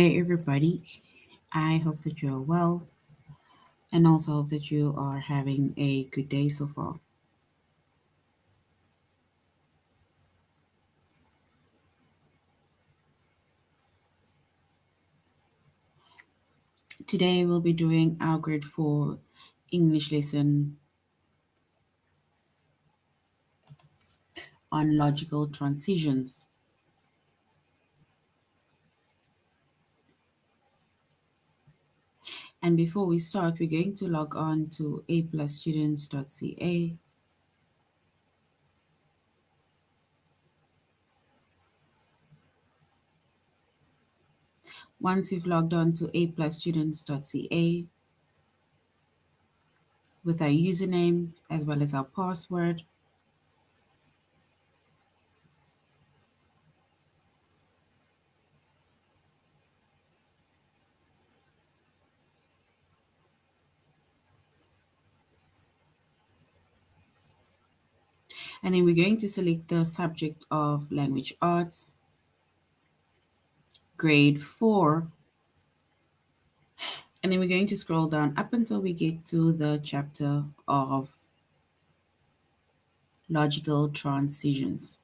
Hey everybody, I hope that you are well and also hope that you are having a good day so far. Today we'll be doing our grade 4 English lesson on logical transitions. And before we start, we're going to log on to aplusstudents.ca. Once you've logged on to aplusstudents.ca with our username as well as our password, and then we're going to select the subject of language arts, grade 4. And then we're going to scroll down up until we get to the chapter of logical transitions.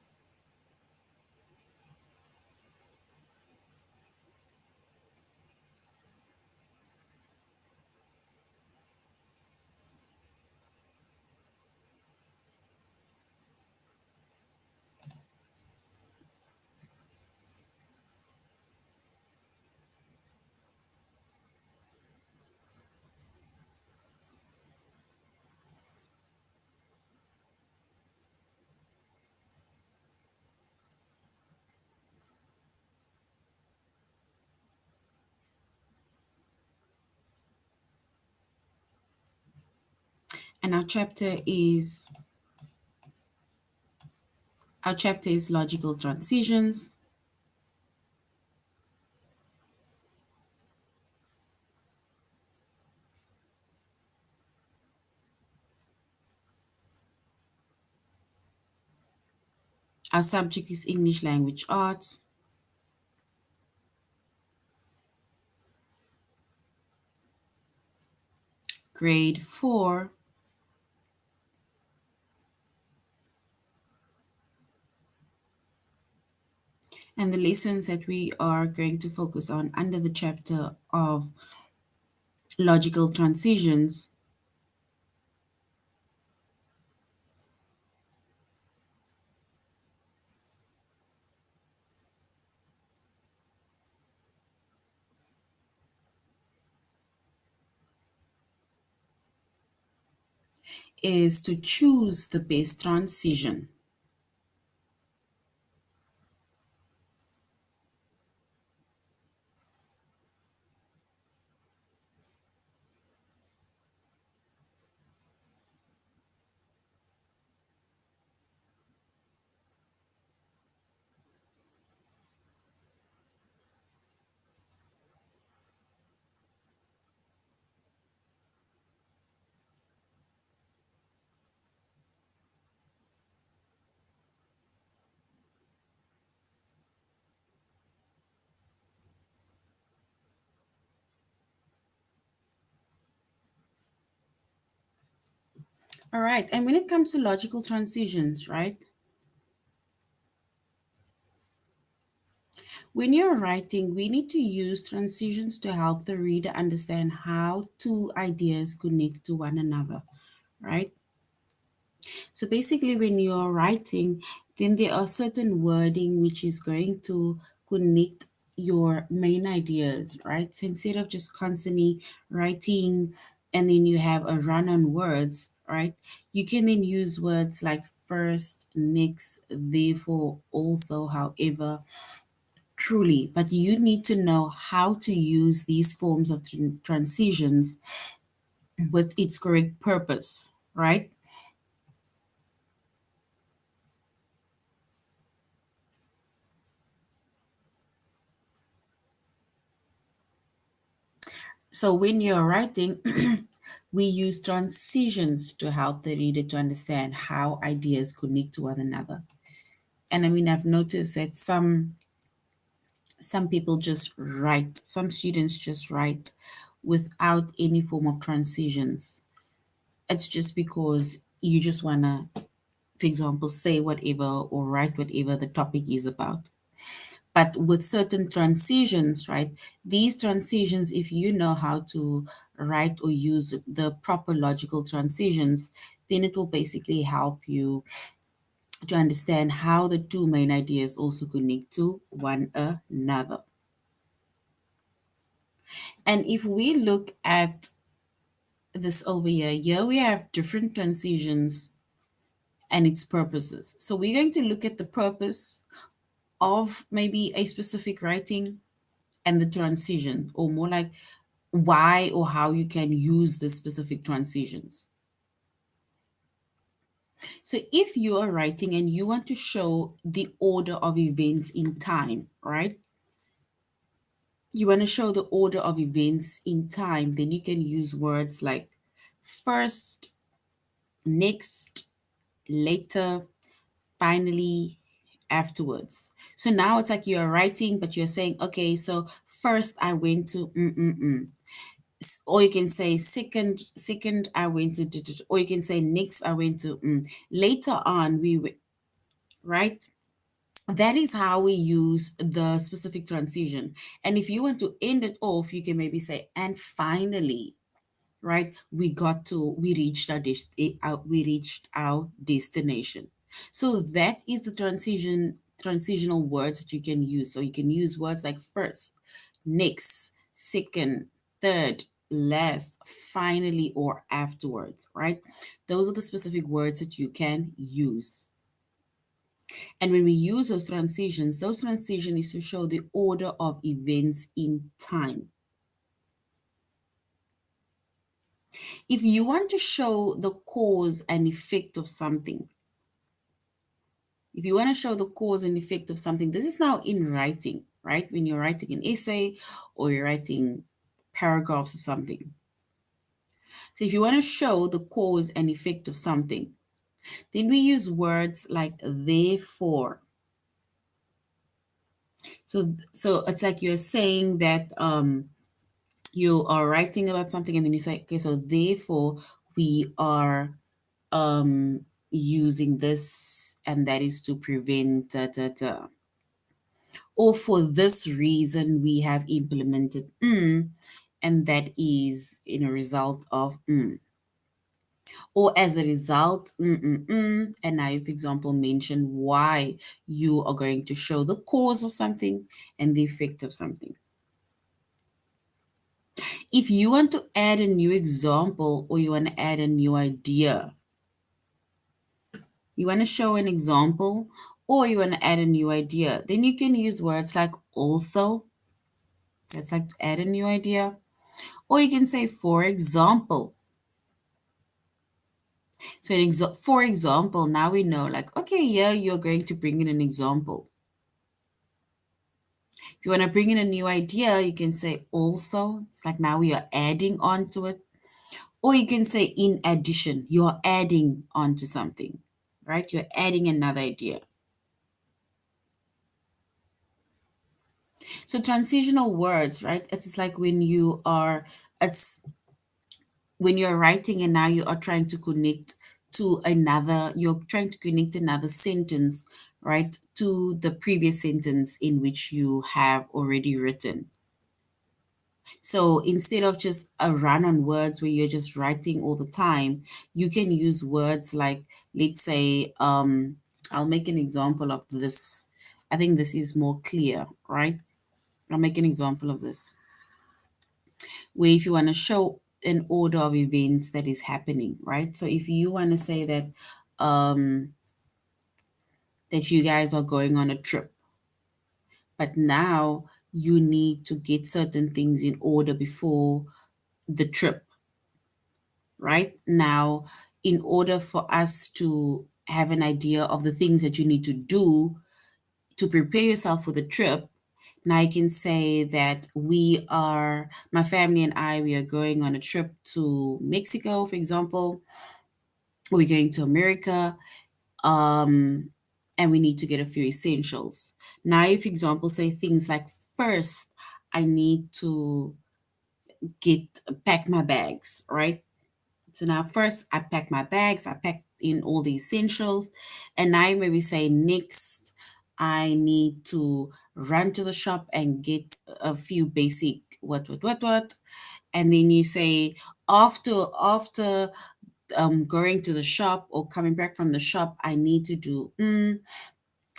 And our chapter is logical transitions. Our subject is English language arts. Grade 4. And the lessons that we are going to focus on under the chapter of logical transitions is to choose the best transition. All right, and when it comes to logical transitions, right? When you're writing, we need to use transitions to help the reader understand how two ideas connect to one another, right? So basically, when you're writing, then there are certain wording which is going to connect your main ideas, right? So instead of just constantly writing and then you have a run on words, right? You can then use words like first, next, therefore, also, however, truly, but you need to know how to use these forms of transitions with its correct purpose, right? So when you're writing, we use transitions to help the reader to understand how ideas connect to one another. And I mean, I've noticed that some Some people just write, some students just write without any form of transitions. It's just because you just want to, for example, say whatever or write whatever the topic is about. But with certain transitions, right, these transitions, if you know how to write or use the proper logical transitions, then it will basically help you to understand how the two main ideas also connect to one another. And if we look at this over here we have different transitions and its purposes. So we're going to look at the purpose of maybe a specific writing and the transition, or more like why or how you can use the specific transitions. So if you are writing and you want to show the order of events in time, right? You want to show the order of events in time, then you can use words like first, next, later, finally, afterwards. So now it's like you're writing, but you're saying, okay, so first I went to or you can say second I went to or you can say next I went to later on we went, right? That is how we use the specific transition. And if you want to end it off, you can maybe say, and finally, right? We reached we reached our destination. So that is the transitional words that you can use. So you can use words like first, next, second, third, last, finally, or afterwards, right? Those are the specific words that you can use. And when we use those transitions is to show the order of events in time. If you want to show the cause and effect of something, if you want to show the cause and effect of something, this is now in writing, right? When you're writing an essay or you're writing paragraphs or something. So if you want to show the cause and effect of something, then we use words like therefore. So it's like you're saying that you are writing about something and then you say, okay, so therefore we are using this, and that is to prevent da, da, da. Or for this reason, we have implemented and that is in a result of or as a result, and now, for example, mention why you are going to show the cause of something and the effect of something. If you want to add a new example or you want to add a new idea, you want to show an example or you want to add a new idea, then you can use words like also. That's like to add a new idea. Or you can say, for example. So, for example, now we know, like, okay, yeah, you're going to bring in an example. If you want to bring in a new idea, you can say also. It's like now we are adding on to it. Or you can say in addition, you're adding on to something, right? You're adding another idea. So transitional words, right? It's like it's when you're writing and now you are trying to connect you're trying to connect another sentence, right, to the previous sentence in which you have already written. So instead of just a run on words where you're just writing all the time, you can use words like, let's say, I'll make an example of this. I think this is more clear, right? I'll make an example of this, where if you want to show an order of events that is happening, right? So if you want to say um, that you guys are going on a trip, but now you need to get certain things in order before the trip, right? Now, in order for us to have an idea of the things that you need to do to prepare yourself for the trip, now I can say that my family and I, we are going on a trip to Mexico, for example. We're going to America, and we need to get a few essentials. Now, if, for example, say things like first I need to get pack my bags, right? So now first I pack my bags, I pack in all the essentials, and I maybe say next I need to run to the shop and get a few basic what, and then you say after going to the shop or coming back from the shop, I need to do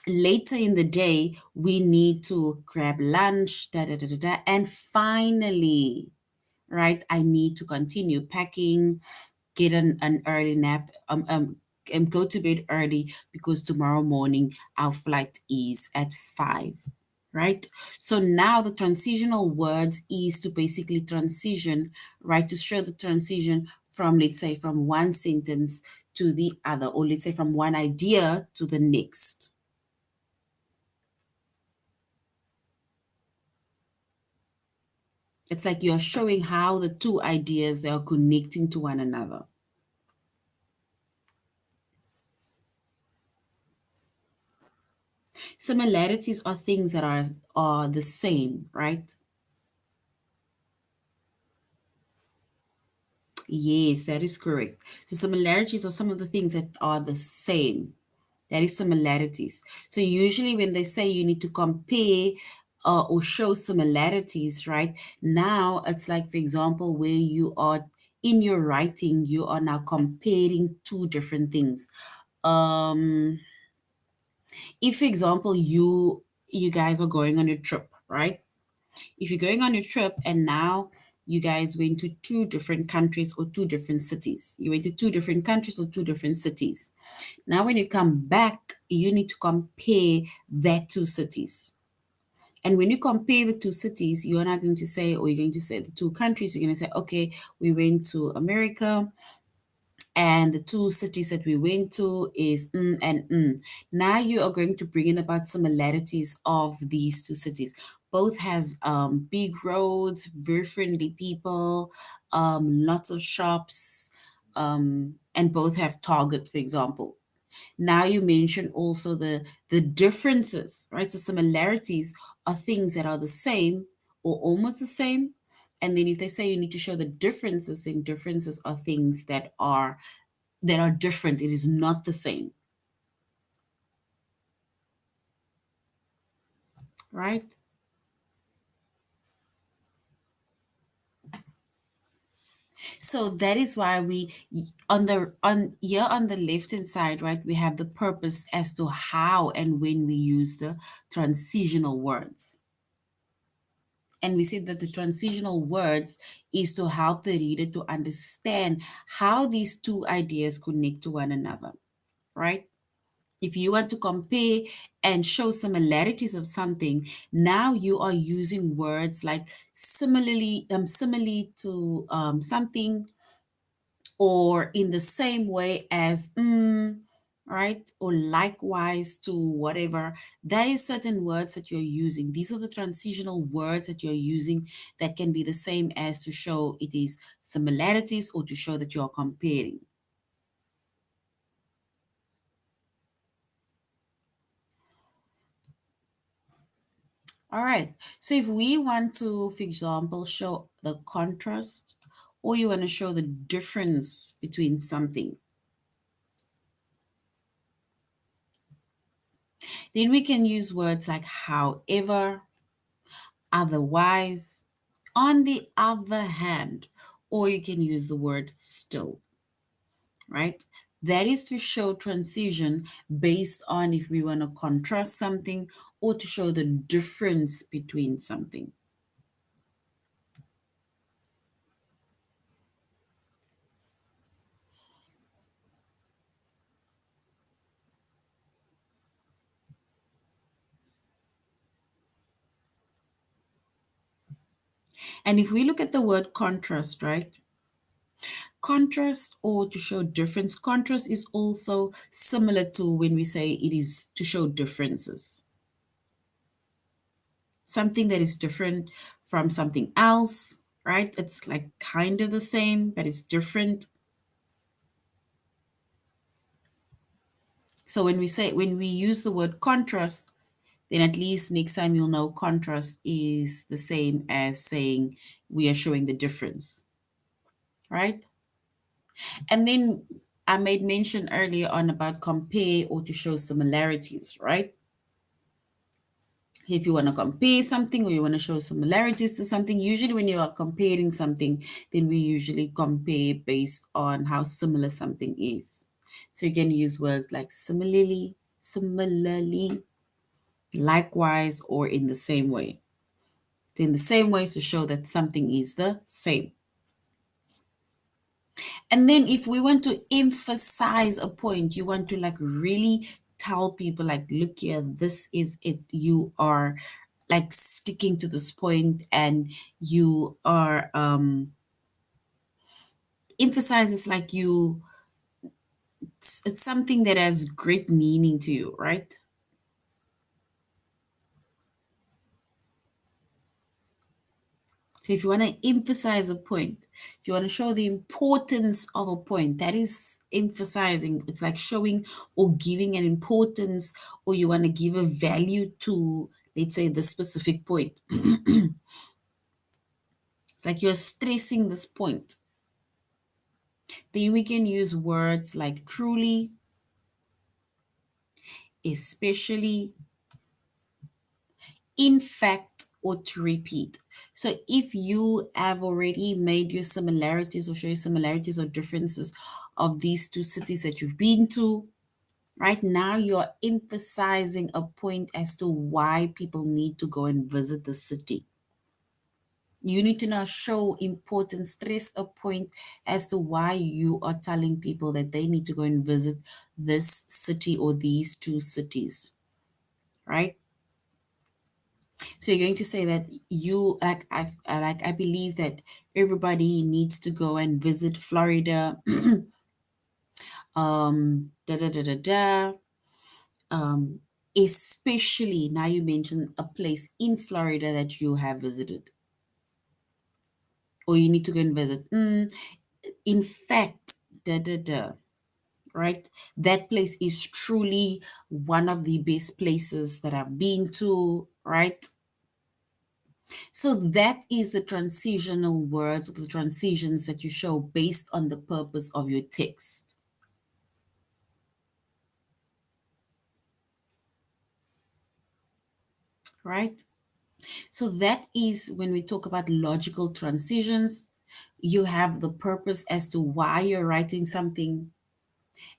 later in the day we need to grab lunch, and finally, right, I need to continue packing, get an early nap, and go to bed early because tomorrow morning our flight is at 5, right? So now the transitional words is to basically transition, right, to show the transition from, let's say, from one sentence to the other, or let's say from one idea to the next. It's like you're showing how the two ideas, they are connecting to one another. Similarities are things that are the same, right? Yes, that is correct. So similarities are some of the things that are the same. That is similarities. So usually when they say you need to compare or show similarities, right? Now it's like, for example, where you are in your writing, you are now comparing two different things. Um, if, for example, you guys are going on a trip, right? If you're going on a trip and now you guys went to two different countries or two different cities, you went to two different countries or two different cities. Now, when you come back, you need to compare that two cities. And when you compare the two cities, you're not going to say, or you're going to say the two countries, you're going to say, okay, we went to America and the two cities that we went to is and Now you are going to bring in about similarities of these two cities. Both has big roads, very friendly people, lots of shops, and both have Target, for example. Now you mention also the differences, right? So similarities are things that are the same or almost the same. And then if they say you need to show the differences, then differences are things that are different. It is not the same, right? So that is why we on the left hand side, right, we have the purpose as to how and when we use the transitional words. And we said that the transitional words is to help the reader to understand how these two ideas connect to one another, right? If you want to compare and show similarities of something, now you are using words like similarly to something, or in the same way as right, or likewise to whatever. That is certain words that you're using. These are the transitional words that you're using that can be the same as to show it is similarities or to show that you're comparing. All right. So if we want to, for example, show the contrast, or you want to show the difference between something, then we can use words like however, otherwise, on the other hand, or you can use the word still, right? That is to show transition based on if we want to contrast something or to show the difference between something. And if we look at the word contrast, right? Contrast or to show difference, contrast is also similar to when we say it is to show differences. Something that is different from something else, right? It's like kind of the same, but it's different. So when we use the word contrast, then at least next time you'll know contrast is the same as saying we are showing the difference, right? And then I made mention earlier on about compare or to show similarities, right? If you want to compare something or you want to show similarities to something, usually when you are comparing something, then we usually compare based on how similar something is. So you can use words like similarly, likewise, or in the same way. In the same way to show that something is the same. And then if we want to emphasize a point, you want to like really tell people like, look here, this is it. You are like sticking to this point and you are emphasizes like it's something that has great meaning to you, right? So if you want to emphasize a point, if you want to show the importance of a point, that is emphasizing. It's like showing or giving an importance, or you want to give a value to, let's say, the specific point. It's like you're stressing this point. Then we can use words like truly, especially, in fact, or to repeat. So if you have already made your similarities or show your similarities or differences of these two cities that you've been to, right now you're emphasizing a point as to why people need to go and visit the city. You need to now show important, stress a point as to why you are telling people that they need to go and visit this city or these two cities, right? So you're going to say that you I believe that everybody needs to go and visit Florida. Da da da da da. Um, Especially now you mentioned a place in Florida that you have visited or you need to go and visit. In fact, da da da. Right? That place is truly one of the best places that I've been to, right? So that is the transitional words or the transitions that you show based on the purpose of your text, right? So that is when we talk about logical transitions, you have the purpose as to why you're writing something,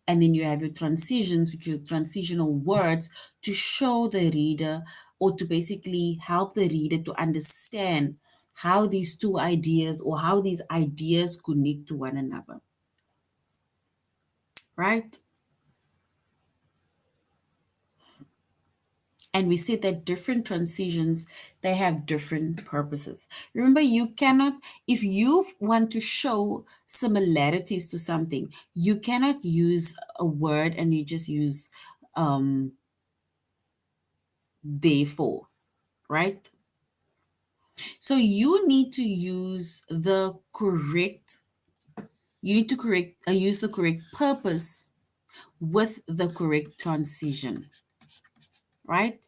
and then you have your transitions, which are transitional words to show the reader or to basically help the reader to understand how these two ideas or how these ideas connect to one another, right? And we said that different transitions, they have different purposes. Remember, you cannot, if you want to show similarities to something, you cannot use a word and you just use therefore, right? So you need to use the correct, you need to use the correct purpose with the correct transition, right?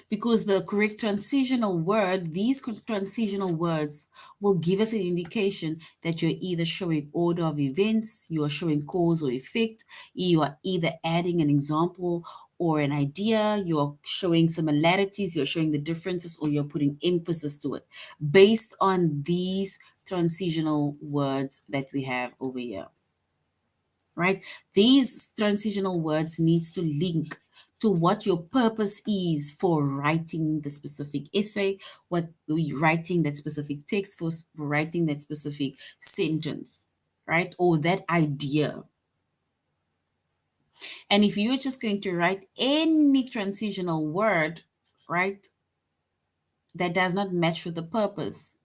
Because the correct transitional word, these transitional words will give us an indication that you're either showing order of events, you are showing cause or effect, you are either adding an example or an idea, you're showing similarities, you're showing the differences, or you're putting emphasis to it based on these transitional words that we have over here, right? These transitional words needs to link to what your purpose is for writing the specific essay, what writing that specific text for writing that specific sentence, right? Or that idea. And if you're just going to write any transitional word, right, that does not match with the purpose,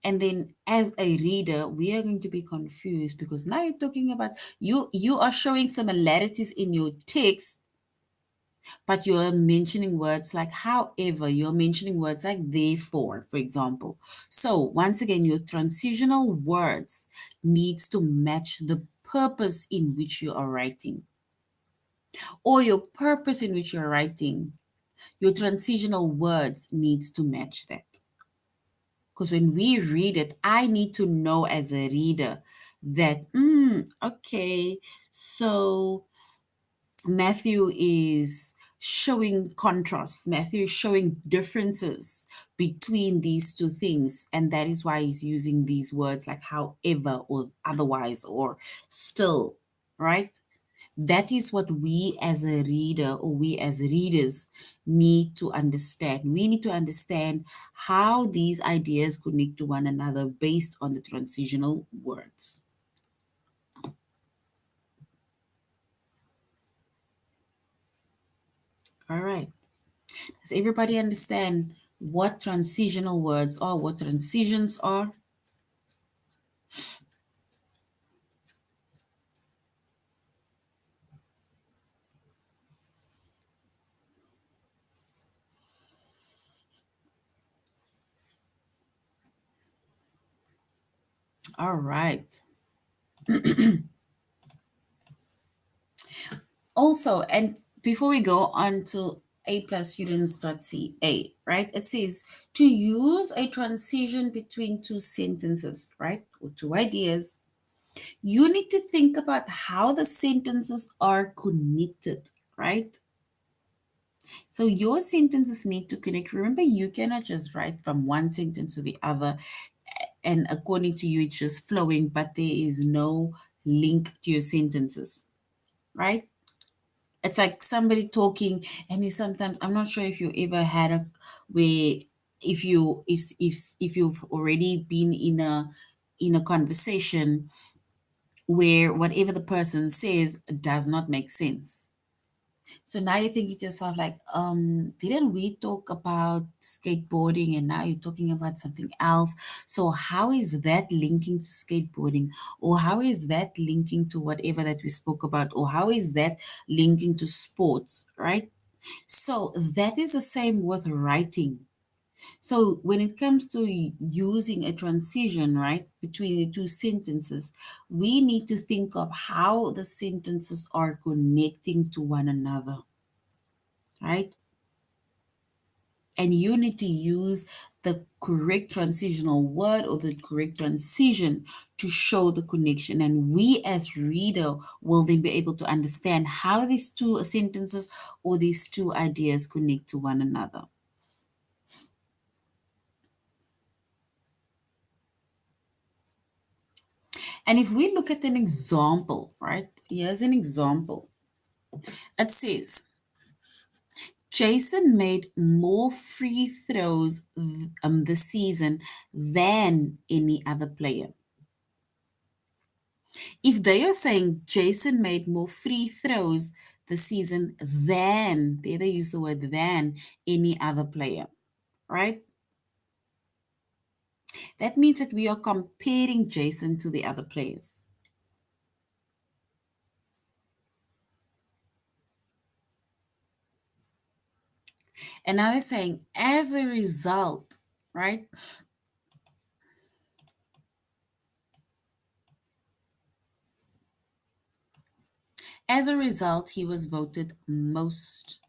and then as a reader we are going to be confused because now you're talking about you are showing similarities in your text, but you're mentioning words like however, you're mentioning words like therefore, for example. So once again, your transitional words needs to match the purpose in which you are writing, or your purpose in which you're writing your transitional words needs to match that. Because when we read it, I need to know as a reader that, okay, so Matthew is showing contrast. Matthew is showing differences between these two things. And that is why he's using these words like however or otherwise or still, right? That is what we as a reader or we as readers need to understand. We need to understand how these ideas connect to one another based on the transitional words. All right. Does everybody understand what transitional words are, what transitions are? All right. Also, and before we go on to aplusstudents.ca, right? It says to use a transition between two sentences, right? Or two ideas, you need to think about how the sentences are connected, right? So your sentences need to connect. Remember, you cannot just write from one sentence to the other and according to you, it's just flowing, but there is no link to your sentences, right? It's like somebody talking, and you sometimes, I'm not sure if you ever had a where if you've already been in a conversation where whatever the person says does not make sense. So now you're thinking to yourself, like, didn't we talk about skateboarding and now you're talking about something else? So how is that linking to skateboarding? Or how is that linking to whatever that we spoke about? Or how is that linking to sports, right? So that is the same with writing. So when it comes to using a transition, right, between the two sentences, we need to think of how the sentences are connecting to one another, right? And you need to use the correct transitional word or the correct transition to show the connection. And we as reader will then be able to understand how these two sentences or these two ideas connect to one another. And if we look at an example, right? Here's an example. It says, Jason made more free throws this season than any other player. If they are saying Jason made more free throws this season than, there they use the word than any other player, right? That means that we are comparing Jason to the other players. And now they're saying, as a result, right? As a result, he was voted most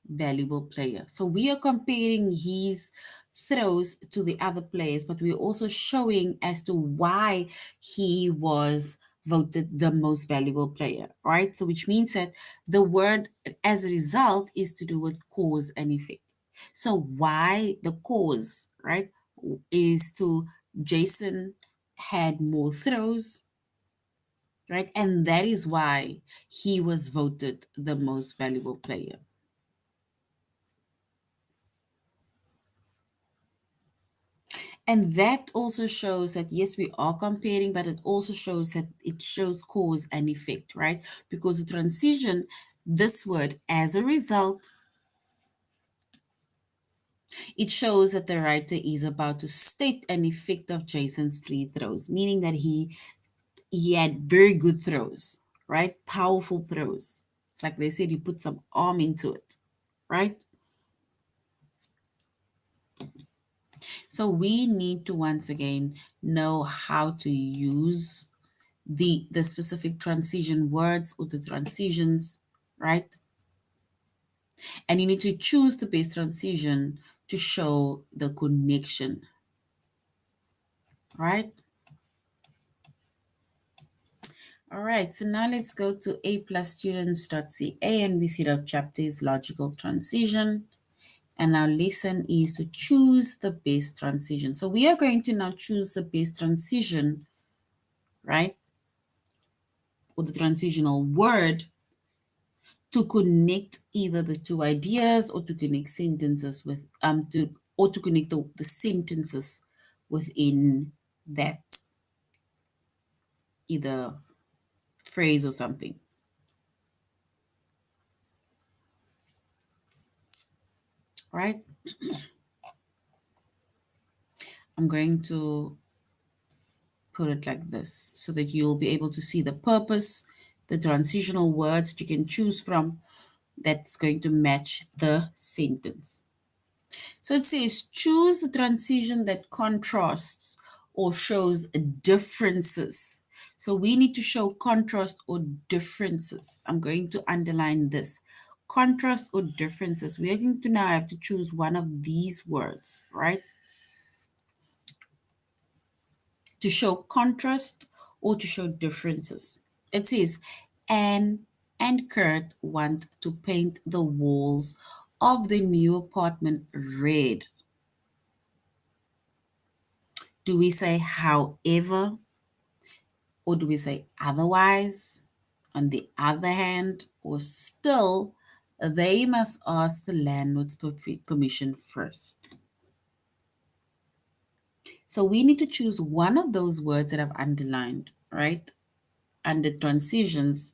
valuable player. So we are comparing his throws to the other players, but we're also showing as to why he was voted the most valuable player, right? So which means that the word as a result is to do with cause and effect. So why the cause, right, is to Jason had more throws, right? And that is why he was voted the most valuable player. And that also shows that, yes, we are comparing, but it also shows that it shows cause and effect, right? Because the transition, this word, as a result, it shows that the writer is about to state an effect of Jason's free throws, meaning that he had very good throws, right? Powerful throws. It's like they said, you put some arm into it, right? So we need to once again know how to use the specific transition words or the transitions, right? And you need to choose the base transition to show the connection, right? All right, so now let's go to aplusstudents.ca and we see the chapter is logical transition. And our lesson is to choose the base transition. So we are going to now choose the base transition, right? Or the transitional word to connect either the two ideas or to connect sentences with to connect the sentences within that either phrase or something. Right? I'm going to put it like this so that you'll be able to see the purpose, the transitional words that you can choose from that's going to match the sentence. So it says choose the transition that contrasts or shows differences. So we need to show contrast or differences. I'm going to underline this. Contrast or differences. We are going to now have to choose one of these words, right? To show contrast or to show differences. It says, Anne and Kurt want to paint the walls of the new apartment red. Do we say however or do we say otherwise? On the other hand, or still, they must ask the landlord's permission first. So we need to choose one of those words that I've underlined, right? Under transitions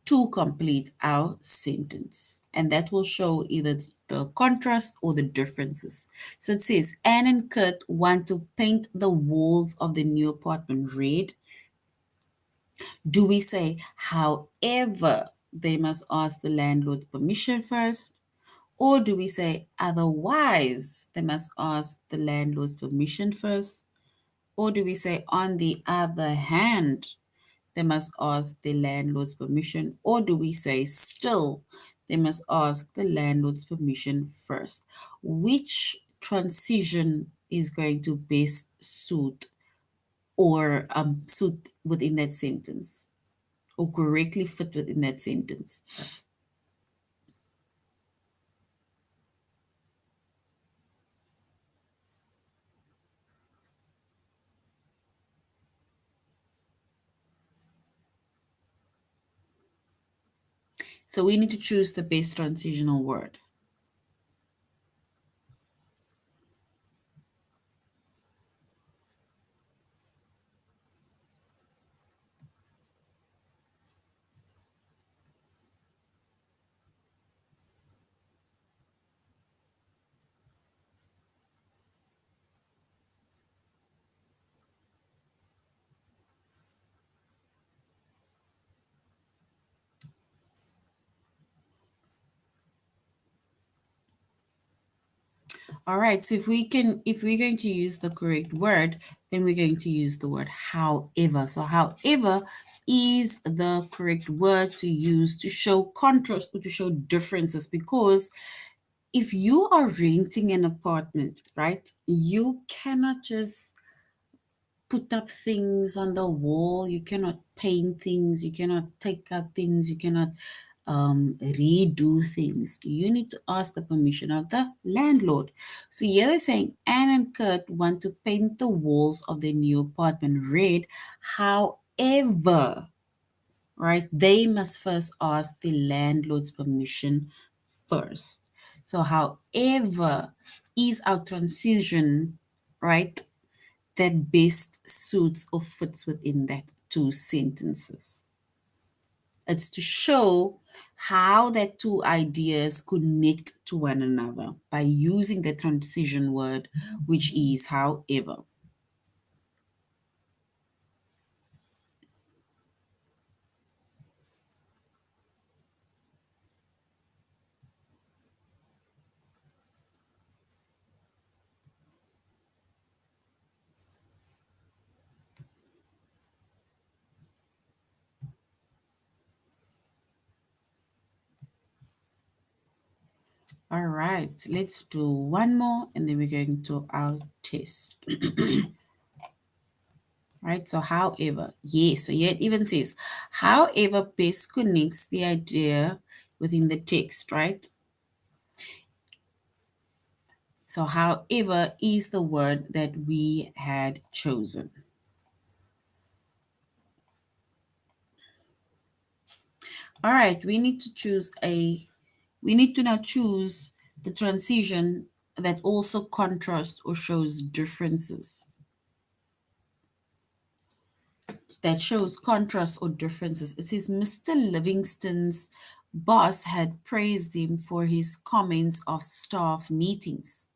to complete our sentence. And that will show either the contrast or the differences. So it says, Anne and Kurt want to paint the walls of the new apartment red. Do we say, however, they must ask the landlord permission first? Or do we say, otherwise, they must ask the landlord's permission first? Or do we say, on the other hand, they must ask the landlord's permission? Or do we say, still, they must ask the landlord's permission first? Which transition is going to best suit or suit within that sentence or correctly fit within that sentence? So we need to choose the best transitional word. All right, so if we're going to use the correct word, then we're going to use the word however. So however is the correct word to use to show contrast or to show differences, because if you are renting an apartment, right, you cannot just put up things on the wall, you cannot paint things, you cannot take out things, you cannot redo things. You need to ask the permission of the landlord. So here they're saying Anne and Kurt want to paint the walls of their new apartment red. However, right, they must first ask the landlord's permission first. So, however, is our transition, right, that best suits or fits within that two sentences. It's to show how that two ideas connect to one another by using the transition word, which is however. All right, let's do one more and then we're going to our test. Right, so however, yes, so here it even says, however best connects the idea within the text, right? So however is the word that we had chosen. All right, we need to now choose the transition that also contrasts or shows differences. That shows contrast or differences. It says Mr. Livingston's boss had praised him for his comments of staff meetings.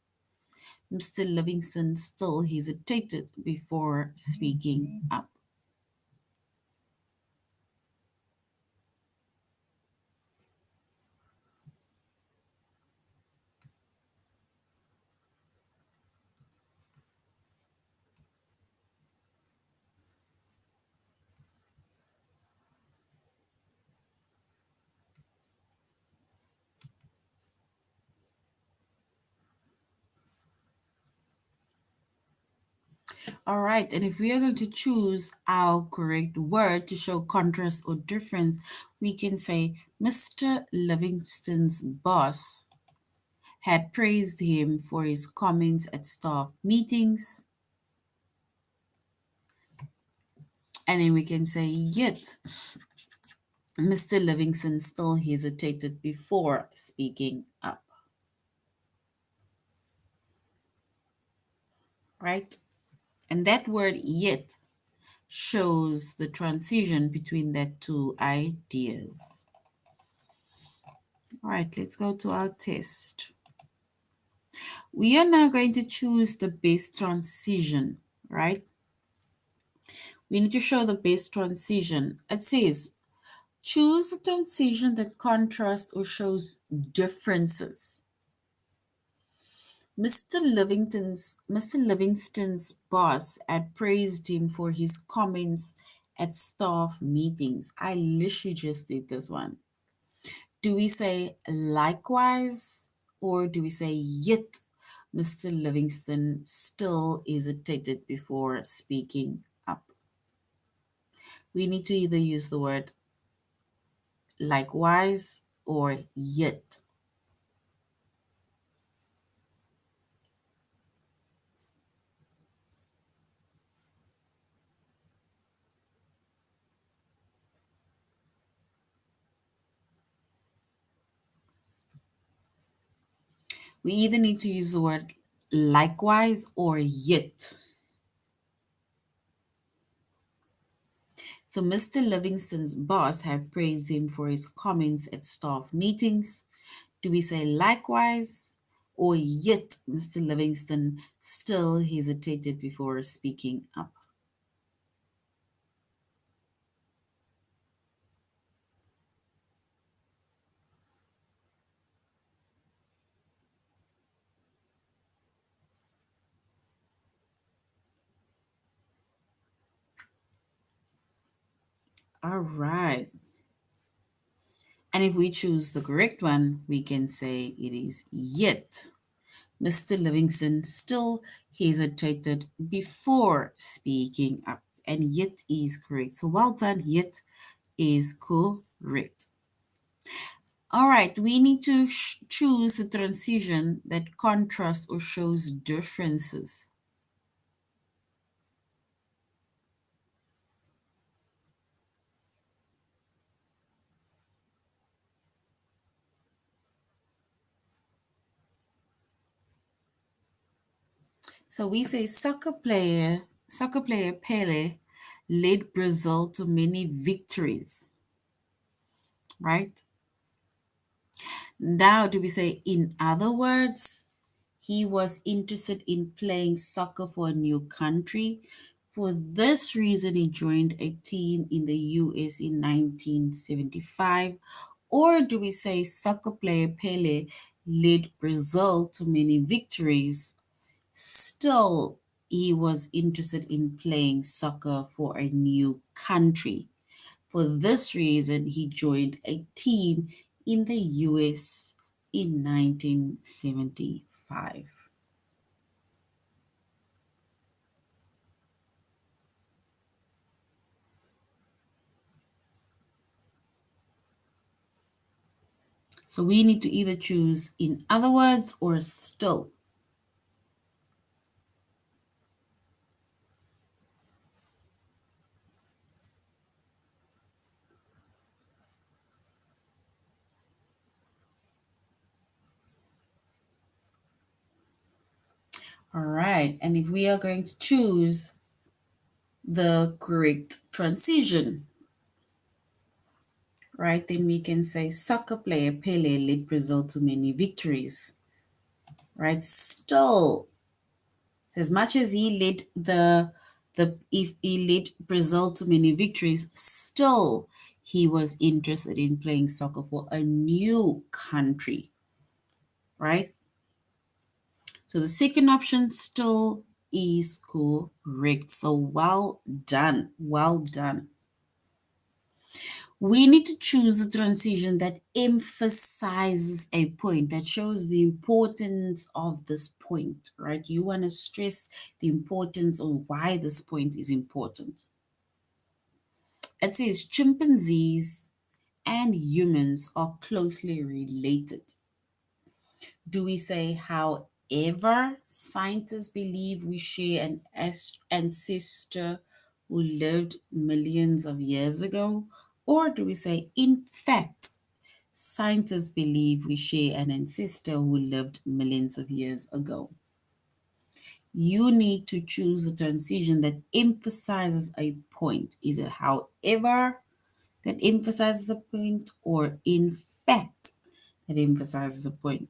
Mr. Livingston still hesitated before speaking up. All right, and if we are going to choose our correct word to show contrast or difference, we can say Mr. Livingston's boss had praised him for his comments at staff meetings. And then we can say, yet Mr. Livingston still hesitated before speaking up. Right? And that word yet shows the transition between the two ideas. All right, let's go to our test. We are now going to choose the best transition, right? We need to show the best transition. It says, choose a transition that contrasts or shows differences. Mr. Livingston's boss had praised him for his comments at staff meetings. I literally just did this one. Do we say likewise or do we say yet Mr. Livingston still hesitated before speaking up? We need to either use the word likewise or yet. We either need to use the word likewise or yet. So Mr. Livingston's boss had praised him for his comments at staff meetings. Do we say likewise or yet Mr. Livingston still hesitated before speaking up? All right. And if we choose the correct one, we can say it is yet. Mr. Livingston still hesitated before speaking up, and yet is correct. So well done, yet is correct. All right, we need to choose the transition that contrasts or shows differences. So we say soccer player Pele led Brazil to many victories, right? Now, do we say, in other words, he was interested in playing soccer for a new country. For this reason, he joined a team in the US in 1975. Or do we say soccer player Pele led Brazil to many victories? Still, he was interested in playing soccer for a new country. For this reason, he joined a team in the US in 1975. So we need to either choose in other words or still. All right, and if we are going to choose the correct transition, right, then we can say soccer player Pele led Brazil to many victories, right? Still, as much as he led if he led Brazil to many victories, still he was interested in playing soccer for a new country, right? So the second option still is correct. So well done. Well done. We need to choose the transition that emphasizes a point, that shows the importance of this point, right? You want to stress the importance of why this point is important. It says chimpanzees and humans are closely related. Do we say, however, scientists believe we share an ancestor who lived millions of years ago? Or do we say, in fact, scientists believe we share an ancestor who lived millions of years ago? You need to choose a transition that emphasizes a point. Is it however that emphasizes a point, or in fact that emphasizes a point?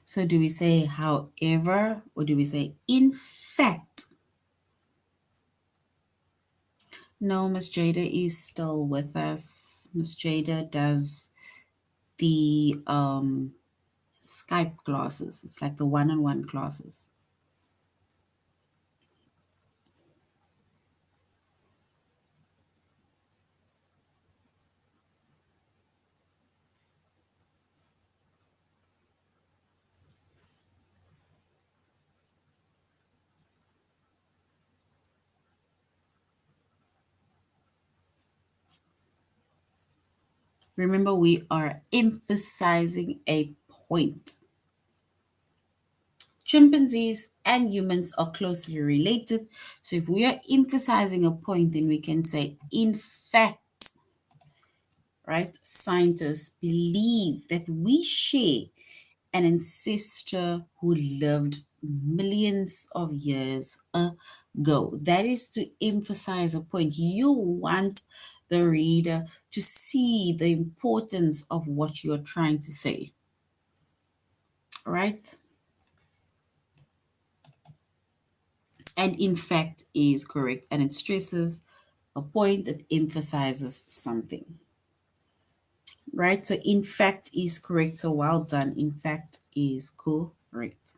So do we say however, or do we say in fact? No, Miss Jada is still with us. Miss Jada does the Skype classes. It's like the one-on-one classes. Remember, we are emphasizing a point. Chimpanzees and humans are closely related. So if we are emphasizing a point, then we can say, in fact, right? Scientists believe that we share an ancestor who lived millions of years ago. That is to emphasize a point. You want the reader to see the importance of what you're trying to say, right? And in fact is correct, and it stresses a point that emphasizes something, right? So in fact is correct. So well done. In fact is correct.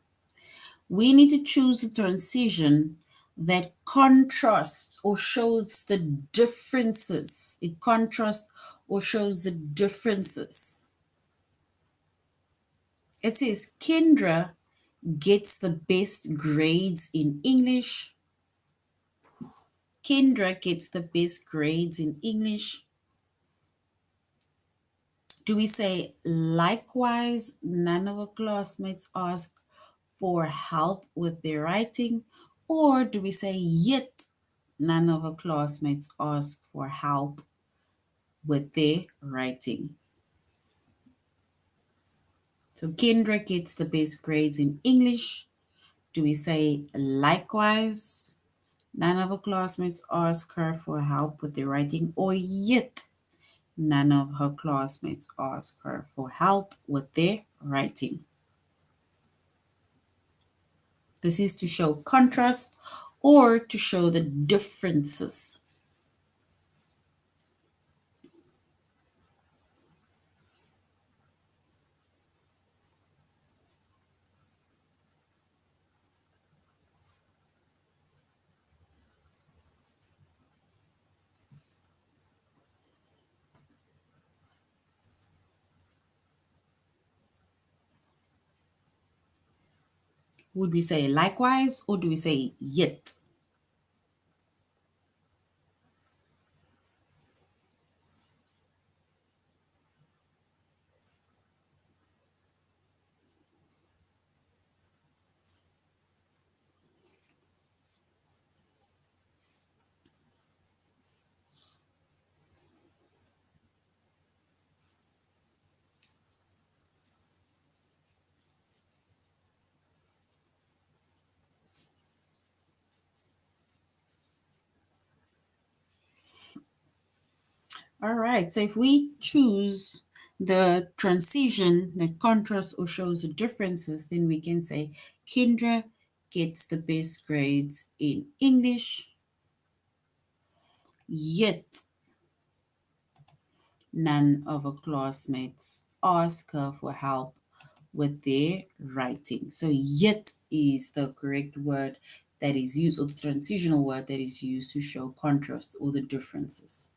We need to choose a transition that contrasts or shows the differences. It contrasts or shows the differences. It says Kendra gets the best grades in English. Kendra gets the best grades in English. Do we say likewise, none of our classmates ask for help with their writing? Or do we say yet none of our classmates ask for help with their writing? So Kendra gets the best grades in English. Do we say likewise, none of her classmates ask her for help with their writing? Or yet none of her classmates ask her for help with their writing? This is to show contrast or to show the differences. Would we say likewise or do we say yet? All right, so if we choose the transition that contrasts or shows the differences, then we can say Kendra gets the best grades in English, yet none of her classmates ask her for help with their writing. So, yet is the correct word that is used, or the transitional word that is used to show contrast or the differences.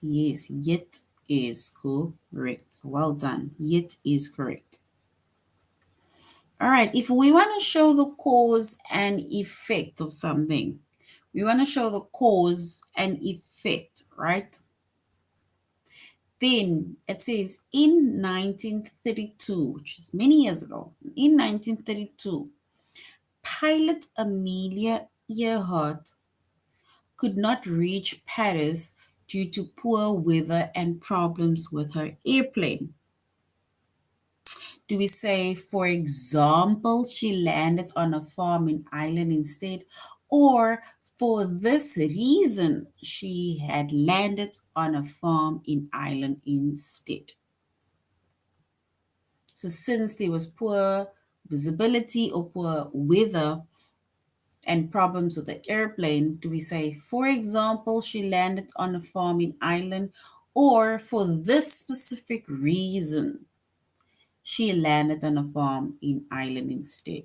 Yes, yet is correct. Well done. Yet is correct. All right, if we want to show the cause and effect of something, we want to show the cause and effect, right? Then it says in 1932, which is many years ago, in 1932, pilot Amelia Earhart could not reach Paris due to poor weather and problems with her airplane. Do we say, for example, she landed on a farm in Ireland instead? Or for this reason, she had landed on a farm in Ireland instead? So, since there was poor visibility or poor weather and problems with the airplane, do we say, for example, she landed on a farm in Ireland? Or for this specific reason, she landed on a farm in Ireland instead?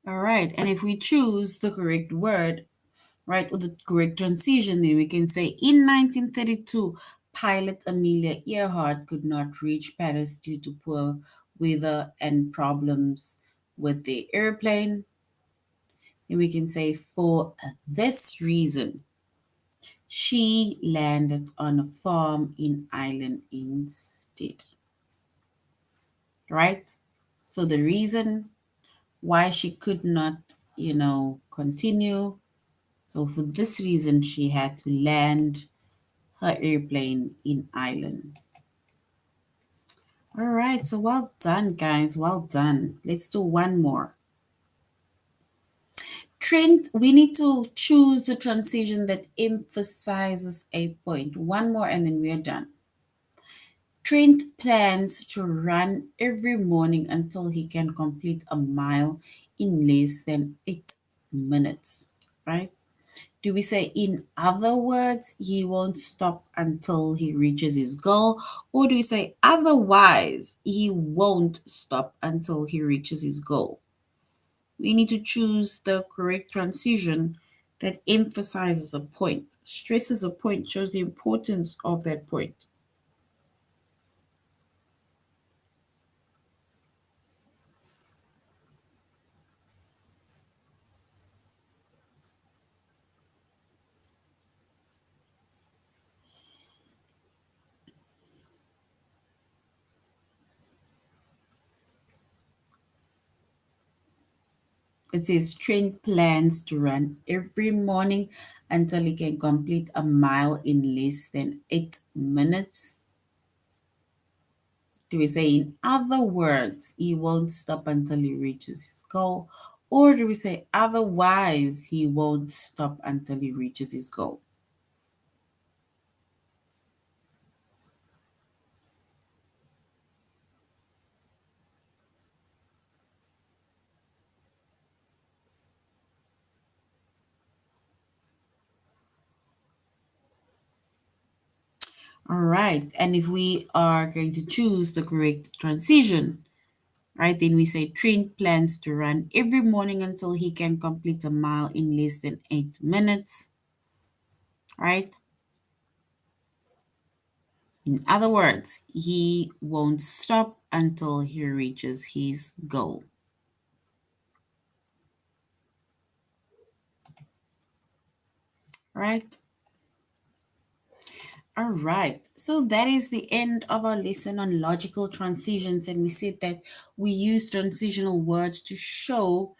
All right, and if we choose the correct word, right, or the correct transition, then we can say in 1932, pilot Amelia Earhart could not reach Paris due to poor weather and problems with the airplane. Then we can say for this reason, she landed on a farm in Ireland instead, right? So the reason why she could not, continue. So for this reason, she had to land her airplane in Ireland. All right, so well done, guys. Well done. Let's do one more. Trent, we need to choose the transition that emphasizes a point. One more, and then we are done. Trent plans to run every morning until he can complete a mile in less than 8 minutes, right? Do we say, in other words, he won't stop until he reaches his goal? Or do we say, otherwise, he won't stop until he reaches his goal? We need to choose the correct transition that emphasizes a point, stresses a point, shows the importance of that point. It says Trent plans to run every morning until he can complete a mile in less than 8 minutes. Do we say, in other words, he won't stop until he reaches his goal? Or do we say, otherwise, he won't stop until he reaches his goal? All right. And if we are going to choose the correct transition, right, then we say Trent plans to run every morning until he can complete a mile in less than 8 minutes, right? In other words, he won't stop until he reaches his goal, right? All right, so that is the end of our lesson on logical transitions, and we said that we use transitional words to show,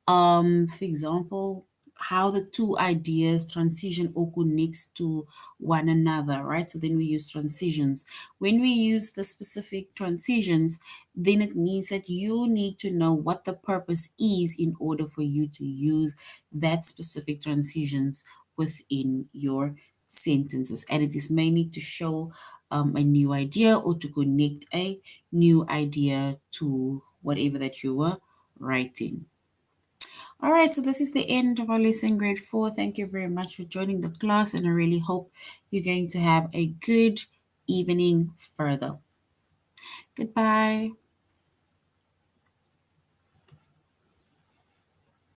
for example, how the two ideas transition or connects to one another, right? So then we use transitions. When we use the specific transitions, then it means that you need to know what the purpose is in order for you to use that specific transitions within your sentences. And it is mainly to show a new idea or to connect a new idea to whatever that you were writing. All right, so this is the end of our lesson, grade 4. Thank you very much for joining the class, and I really hope you're going to have a good evening further. Goodbye.